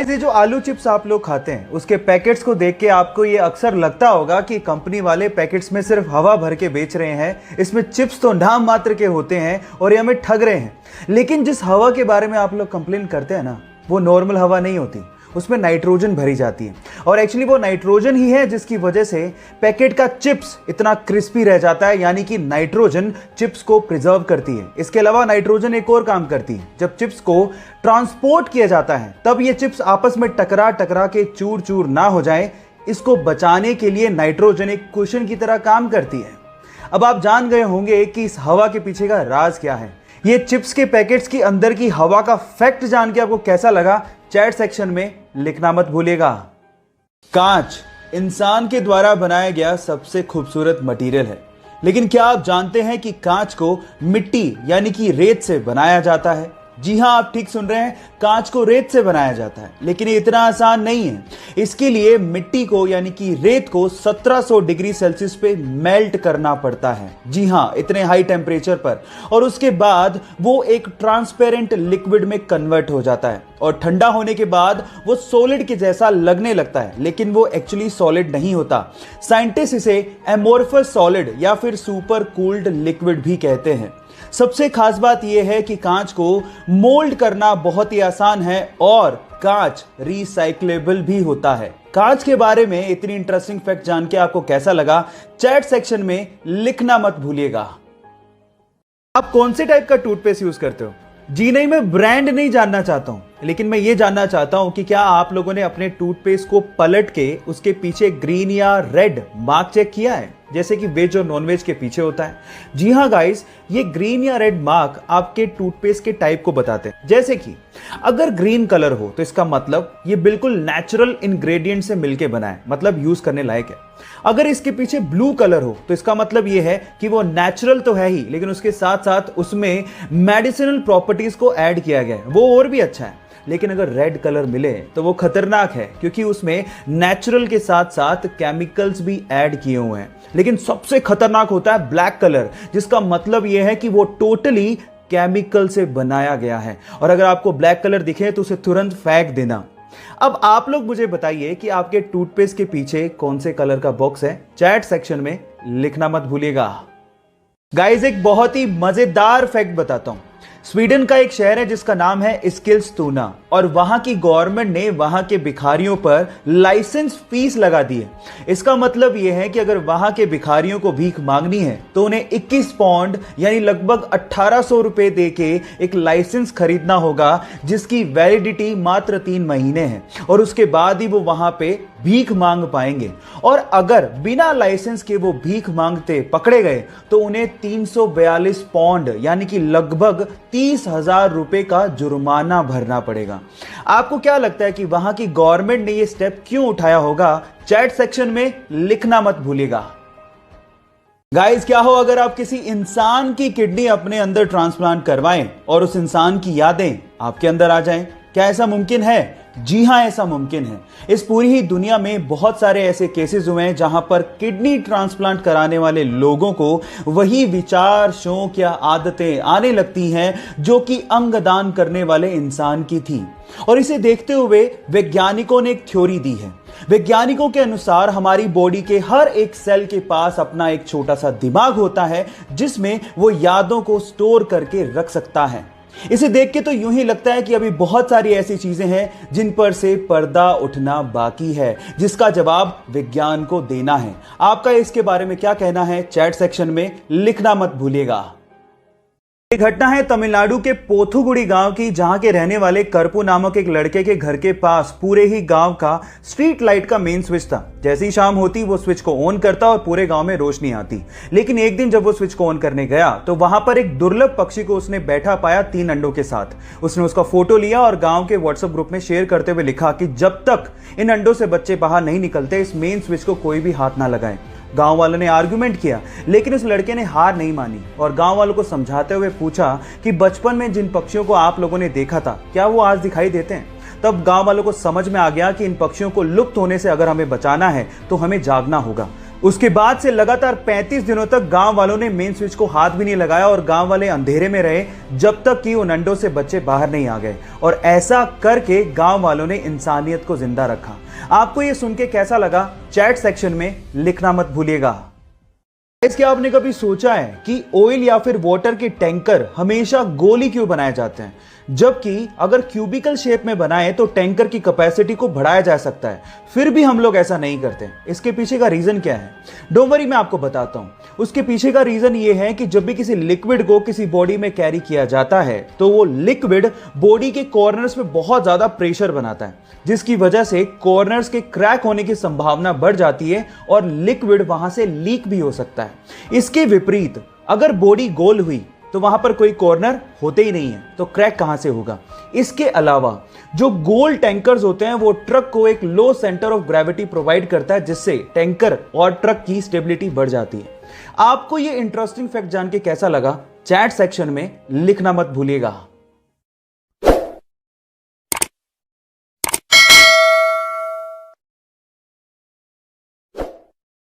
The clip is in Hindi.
ये जो आलू चिप्स आप लोग खाते हैं उसके पैकेट्स को देख के आपको ये अक्सर लगता होगा कि कंपनी वाले पैकेट्स में सिर्फ हवा भर के बेच रहे हैं, इसमें चिप्स तो नाम मात्र के होते हैं और ये हमें ठग रहे हैं। लेकिन जिस हवा के बारे में आप लोग कंप्लेन करते हैं ना, वो नॉर्मल हवा नहीं होती, उसमें नाइट्रोजन भरी जाती है और एक्चुअली वो नाइट्रोजन ही है जिसकी वजह से पैकेट का चिप्स इतना क्रिस्पी रह जाता है, यानी कि नाइट्रोजन चिप्स को प्रिजर्व करती है। इसके अलावा नाइट्रोजन एक और काम करती है, जब चिप्स को ट्रांसपोर्ट किया जाता है तब ये चिप्स आपस में टकरा टकरा के चूर चूर ना हो जाए, इसको बचाने के लिए नाइट्रोजन एक कुशन की तरह काम करती है। अब आप जान गए होंगे कि इस हवा के पीछे का राज क्या है। ये चिप्स के पैकेट्स के अंदर की हवा का फैक्ट जान के आपको कैसा लगा, चैट सेक्शन में लिखना मत भूलिएगा। कांच इंसान के द्वारा बनाया गया सबसे खूबसूरत मटेरियल है, लेकिन क्या आप जानते हैं कि कांच को मिट्टी यानी कि रेत से बनाया जाता है? जी हां, आप ठीक सुन रहे हैं, कांच को रेत से बनाया जाता है। लेकिन ये इतना आसान नहीं है। इसके लिए मिट्टी को यानी कि रेत को 1700 डिग्री सेल्सियस पे मेल्ट करना पड़ता है। जी हां, इतने हाई टेम्परेचर पर, और उसके बाद वो एक ट्रांसपेरेंट लिक्विड में कन्वर्ट हो जाता है और ठंडा होने के बाद वो सॉलिड के जैसा लगने लगता है, लेकिन वो एक्चुअली सॉलिड नहीं होता। साइंटिस्ट इसे एमोर्फस सॉलिड या फिर सुपर कूल्ड लिक्विड भी कहते हैं। सबसे खास बात यह है कि कांच को मोल्ड करना बहुत ही आसान है और कांच रिसाइक्लेबल भी होता है। कांच के बारे में इतनी इंटरेस्टिंग फैक्ट जान के आपको कैसा लगा, चैट सेक्शन में लिखना मत भूलिएगा। आप कौन से टाइप का टूथपेस्ट यूज करते हो? जी नहीं, मैं ब्रांड नहीं जानना चाहता हूं, लेकिन मैं ये जानना चाहता हूं कि क्या आप लोगों ने अपने टूथपेस्ट को पलट के उसके पीछे ग्रीन या रेड मार्क चेक किया है, जैसे कि वेज और नॉन वेज के पीछे होता है? जी हां गाइस, ये ग्रीन या रेड मार्क आपके टूथपेस्ट के टाइप को बताते हैं। जैसे कि अगर ग्रीन कलर हो तो इसका मतलब ये बिल्कुल नेचुरल इंग्रेडिएंट से मिलके बना है, मतलब यूज करने लायक है। अगर इसके पीछे ब्लू कलर हो तो इसका मतलब ये है कि वो नेचुरल तो है ही, लेकिन उसके साथ साथ उसमें मेडिसिनल प्रॉपर्टीज को ऐड किया गया है, वो और भी अच्छा है। लेकिन अगर रेड कलर मिले तो वो खतरनाक है, क्योंकि उसमें नेचुरल के साथ साथ केमिकल्स भी ऐड किए हुए हैं। लेकिन सबसे खतरनाक होता है ब्लैक कलर, जिसका मतलब यह है कि वो टोटली केमिकल से बनाया गया है, और अगर आपको ब्लैक कलर दिखे तो उसे तुरंत फेंक देना। अब आप लोग मुझे बताइए कि आपके टूथपेस्ट के पीछे कौन से कलर का बॉक्स है? चैट सेक्शन में लिखना मत भूलिएगा। गाइस, एक बहुत ही मजेदार फैक्ट बताता हूं। स्वीडन का एक शहर है जिसका नाम है एस्किलस्तुना, और वहां की गवर्नमेंट ने वहां के भिखारियों पर लाइसेंस फीस लगा दी है। इसका मतलब यह है कि अगर वहां के भिखारियों को भीख मांगनी है तो उन्हें 21 पाउंड यानी लगभग 1800 रुपए देके एक लाइसेंस खरीदना होगा, जिसकी वैलिडिटी मात्र 3 महीने है, और उसके बाद ही वो वहां पे भीख मांग पाएंगे। और अगर बिना लाइसेंस के वो भीख मांगते पकड़े गए तो उन्हें 342 पाउंड यानी कि लगभग 30,000 रुपए का जुर्माना भरना पड़ेगा। आपको क्या लगता है कि वहां की गवर्नमेंट ने यह स्टेप क्यों उठाया होगा? चैट सेक्शन में लिखना मत भूलिएगा। गाइस, क्या हो अगर आप किसी इंसान की किडनी अपने अंदर ट्रांसप्लांट करवाएं और उस इंसान की यादें आपके अंदर आ जाएं? क्या ऐसा मुमकिन है? जी हां, ऐसा मुमकिन है। इस पूरी ही दुनिया में बहुत सारे ऐसे केसेस हुए हैं जहां पर किडनी ट्रांसप्लांट कराने वाले लोगों को वही विचार, शौक या आदतें आने लगती हैं जो कि अंगदान करने वाले इंसान की थी। और इसे देखते हुए वैज्ञानिकों ने एक थ्योरी दी है। वैज्ञानिकों के अनुसार हमारी बॉडी के हर एक सेल के पास अपना एक छोटा सा दिमाग होता है, जिसमें वो यादों को स्टोर करके रख सकता है। इसे देख के तो यूं ही लगता है कि अभी बहुत सारी ऐसी चीजें हैं जिन पर से पर्दा उठना बाकी है, जिसका जवाब विज्ञान को देना है। आपका इसके बारे में क्या कहना है? चैट सेक्शन में लिखना मत भूलिएगा। ये घटना है तमिलनाडु के पोथुगुड़ी गांव की, जहां के रहने वाले करपू नामक एक लड़के के घर के पास पूरे ही गांव का स्ट्रीट लाइट का मेन स्विच था। जैसे ही शाम होती वो स्विच को ऑन करता और पूरे गांव में रोशनी आती। लेकिन एक दिन जब वो स्विच को ऑन करने गया तो वहां पर एक दुर्लभ पक्षी को उसने बैठा पाया 3 अंडों के साथ। उसने उसका फोटो लिया और गांव के व्हाट्सएप ग्रुप में शेयर करते हुए लिखा कि जब तक इन अंडों से बच्चे बाहर नहीं निकलते इस मेन स्विच को कोई भी हाथ ना लगाए। गांव वालों ने आर्गुमेंट किया, लेकिन उस लड़के ने हार नहीं मानी और गांव वालों को समझाते हुए पूछा कि बचपन में जिन पक्षियों को आप लोगों ने देखा था, क्या वो आज दिखाई देते हैं? तब गांव वालों को समझ में आ गया कि इन पक्षियों को लुप्त होने से अगर हमें बचाना है तो हमें जागना होगा। उसके बाद से लगातार 35 दिनों तक गांव वालों ने मेन स्विच को हाथ भी नहीं लगाया और गांव वाले अंधेरे में रहे जब तक कि उन अंडों से बच्चे बाहर नहीं आ गए। और ऐसा करके गांव वालों ने इंसानियत को जिंदा रखा। आपको यह सुन के कैसा लगा, चैट सेक्शन में लिखना मत भूलिएगा। क्या आपने कभी सोचा है कि ऑयल या फिर वाटर के टैंकर हमेशा गोल ही क्यों बनाए जाते हैं, जबकि अगर क्यूबिकल शेप में बनाए तो टैंकर की कैपेसिटी को बढ़ाया जा सकता है, फिर भी हम लोग ऐसा नहीं करते। इसके पीछे का रीजन क्या है? डोंट वरी, मैं आपको बताता हूं। उसके पीछे का रीजन ये है कि जब भी किसी लिक्विड को किसी बॉडी में कैरी किया जाता है तो वो लिक्विड बॉडी के कॉर्नर्स में बहुत ज्यादा प्रेशर बनाता है, जिसकी वजह से कॉर्नर्स के क्रैक होने की संभावना बढ़ जाती है और लिक्विड वहां से लीक भी हो सकता है। इसके विपरीत अगर बॉडी गोल हुई तो वहां पर कोई कॉर्नर होते ही नहीं है, तो क्रैक कहां से होगा? इसके अलावा जो गोल टैंकर्स होते हैं वो ट्रक को एक लो सेंटर ऑफ ग्रेविटी प्रोवाइड करता है, जिससे टैंकर और ट्रक की स्टेबिलिटी बढ़ जाती है। आपको ये इंटरेस्टिंग फैक्ट जान के कैसा लगा, चैट सेक्शन में लिखना मत भूलिएगा।